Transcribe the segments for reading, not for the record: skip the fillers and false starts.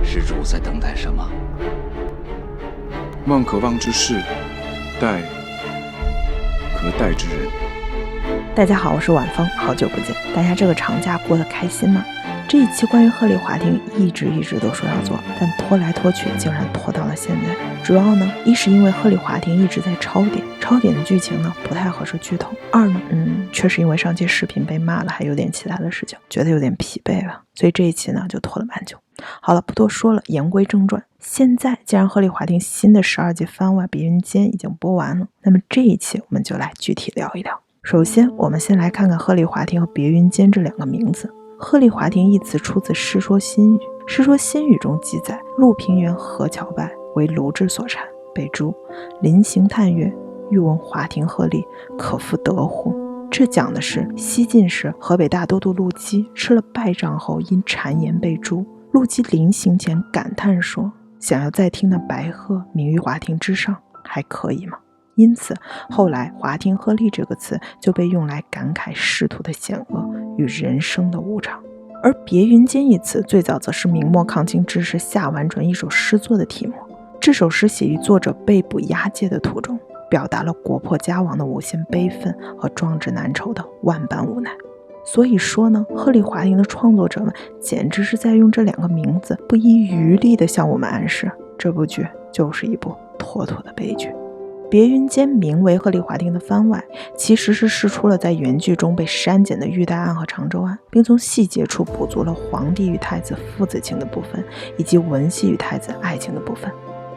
施主在等待什么？望可望之事，待可待之人。大家好，我是晚风，好久不见。大家这个长假过得开心吗？这一期关于鹤唳华亭一直都说要做，但拖来拖去竟然拖到了现在。主要呢，一是因为鹤唳华亭一直在抄点的剧情呢不太合适剧透；二呢，确实因为上期视频被骂了，还有点其他的事情，觉得有点疲惫了，所以这一期呢就拖了蛮久。好了，不多说了，言归正传。现在既然鹤唳华亭新的12季番外《别云间》已经播完了，那么这一期我们就来具体聊一聊。首先，我们先来看看鹤唳华亭和别云间这两个名字。鹤唳华亭一词出自《世说新语》，《世说新语》中记载，陆平原何谯拜为卢雉所产，被诛。临行探月，欲闻华亭鹤唳，可复得乎？这讲的是西晋时河北大都督陆基吃了败仗后因谗言被诛，陆基临行前感叹说，想要再听那白鹤鸣于华亭之上，还可以吗？因此后来华亭鹤唳这个词就被用来感慨仕途的险恶与人生的无常。而别云间一词最早则是明末抗清志士夏完淳一首诗作的题目。这首诗写于作者被捕押解的途中，表达了国破家亡的无限悲愤和壮志难酬的万般无奈。所以说呢，鹤唳华亭的创作者们简直是在用这两个名字不遗余力地向我们暗示，这部剧就是一部妥妥的悲剧。别云间名为鹤唳华亭的番外，其实是释出了在原剧中被删减的玉带案和长洲案，并从细节处补足了皇帝与太子父子情的部分，以及文熙与太子爱情的部分。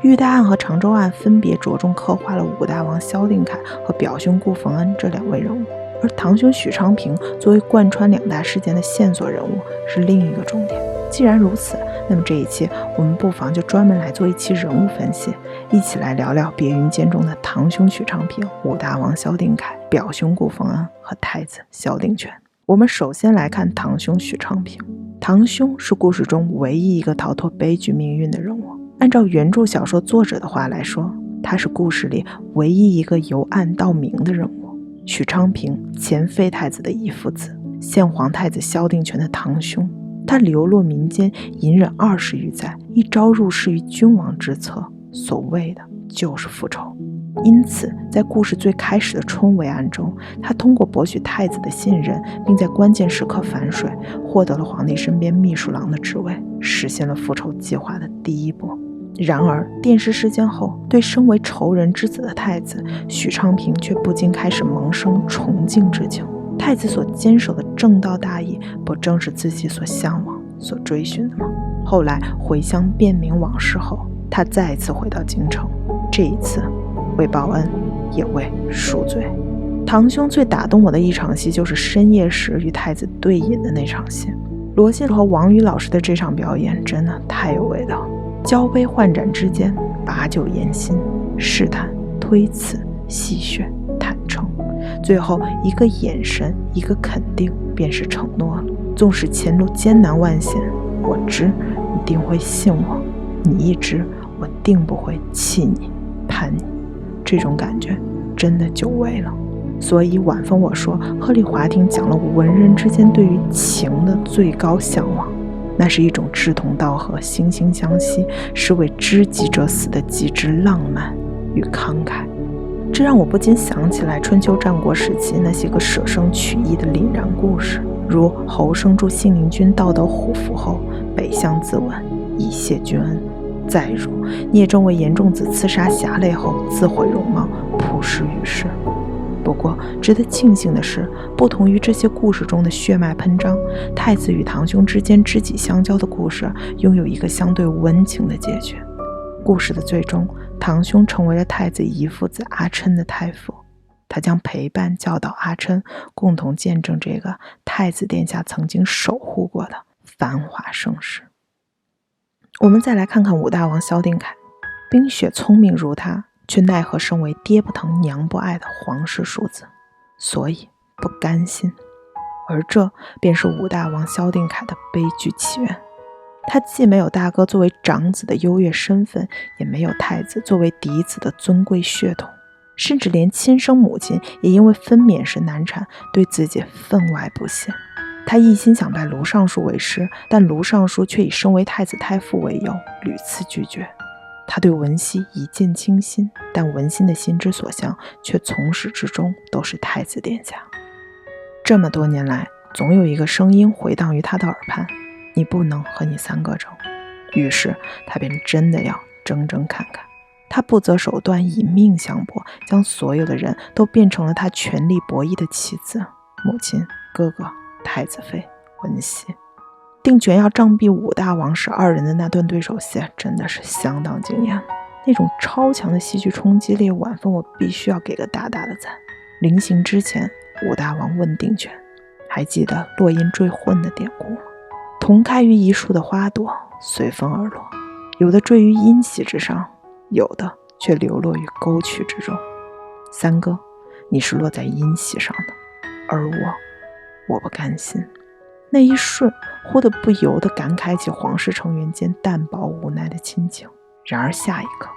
玉带案和长洲案分别着重刻画了五大王萧定凯和表兄顾逢恩这两位人物，而堂兄许昌平作为贯穿两大事件的线索人物是另一个重点。既然如此，那么这一期我们不妨就专门来做一期人物分析，一起来聊聊别云间中的堂兄许昌平、五大王萧定凯、表兄顾逢恩和太子萧定权。我们首先来看堂兄许昌平。堂兄是故事中唯一一个逃脱悲剧命运的人物，按照原著小说作者的话来说，他是故事里唯一一个由暗到明的人物。许昌平，前废太子的遗腹子，现皇太子萧定权的堂兄，他流落民间，隐忍20余载，一朝入仕于君王之侧，所谓的就是复仇。因此在故事最开始的春闱案中，他通过博取太子的信任，并在关键时刻反水，获得了皇帝身边秘书郎的职位，实现了复仇计划的第一步。然而电视事件后，对身为仇人之子的太子许昌平却不禁开始萌生崇敬之情。太子所坚守的正道大义，不正是自己所向往所追寻的吗？后来回乡辨明往事后，他再次回到京城，这一次为报恩，也为赎罪。堂兄最打动我的一场戏，就是深夜时与太子对饮的那场戏。罗晋和王宇老师的这场表演真的太有味道，交杯换盏之间，把酒言心，试探、推辞、戏谑、坦诚，最后一个眼神，一个肯定，便是承诺了。纵使前路艰难万险，我知你定会信我，你一知我定不会弃你叛你。这种感觉真的久违了。所以晚风我说，鹤唳华亭讲了文人之间对于情的最高向往，那是一种志同道合、惺惺相惜，是为知己者死的极致浪漫与慷慨。这让我不禁想起来春秋战国时期那些个舍生取义的凛然故事，如侯生助信陵君盗得虎符后北向自刎，以谢君恩；再如聂政为严仲子刺杀侠类后自毁容貌，扑尸于世。不过值得庆幸的是，不同于这些故事中的血脉喷张，太子与堂兄之间知己相交的故事拥有一个相对温情的结局。故事的最终，堂兄成为了太子遗腹子阿琛的太傅，他将陪伴教导阿琛，共同见证这个太子殿下曾经守护过的繁华盛世。我们再来看看五大王萧定凯。冰雪聪明如他，却奈何身为爹不疼娘不爱的皇室庶子，所以不甘心。而这便是五大王萧定凯的悲剧起源。他既没有大哥作为长子的优越身份，也没有太子作为嫡子的尊贵血统，甚至连亲生母亲也因为分娩时难产，对自己分外不屑。他一心想拜卢尚书为师，但卢尚书却以身为太子太傅为由，屡次拒绝。他对文熙一见倾心，但文心的心之所向却从始至终都是太子殿下。这么多年来，总有一个声音回荡于他的耳畔：你不能和你三哥争。于是他便真的要争争看看。他不择手段，以命相搏，将所有的人都变成了他权力博弈的棋子：母亲、哥哥、太子妃、文熙。定权要杖毙武大王时，二人的那段对手戏真的是相当惊艳。那种超强的戏剧冲击力，晚风我必须要给个大大的赞。临行之前，武大王问定权：还记得落英坠混的典故吗？同开于一树的花朵，随风而落，有的坠于阴隙之上，有的却流落于沟渠之中。三哥，你是落在阴隙上的，而我不甘心。那一瞬，忽的不由得感慨起皇室成员间淡薄无奈的亲情。然而下一刻，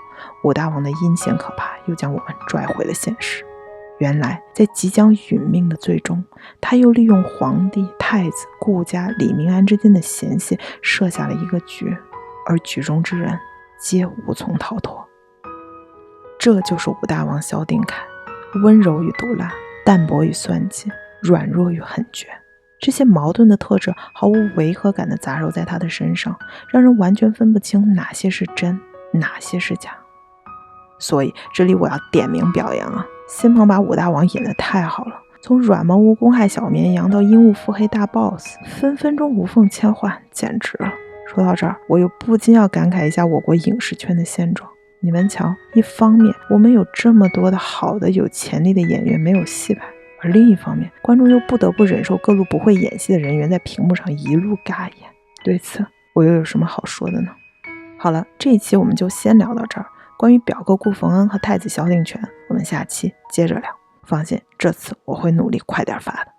武大王的阴险可怕又将我们拽回了现实。原来在即将殒命的最终，他又利用皇帝、太子、顾家、李明安之间的嫌隙，设下了一个局，而局中之人皆无从逃脱。这就是武大王萧定凯，温柔与毒辣，淡泊与算计，软弱与狠绝。这些矛盾的特质毫无违和感地杂糅在他的身上，让人完全分不清哪些是真，哪些是假。所以这里我要点名表扬啊，新鹏把武大王演得太好了，从软毛蜈蚣害小绵羊到鹦鹉腹黑大 boss， 分分钟无缝切换，简直了。说到这儿，我又不禁要感慨一下我国影视圈的现状。你们瞧，一方面我们有这么多的好的有潜力的演员没有戏拍，而另一方面，观众又不得不忍受各路不会演戏的人员在屏幕上一路尬演。对此，我又有什么好说的呢？好了，这一期我们就先聊到这儿。关于表哥顾逢恩和太子萧定权，我们下期接着聊。放心，这次我会努力快点发的。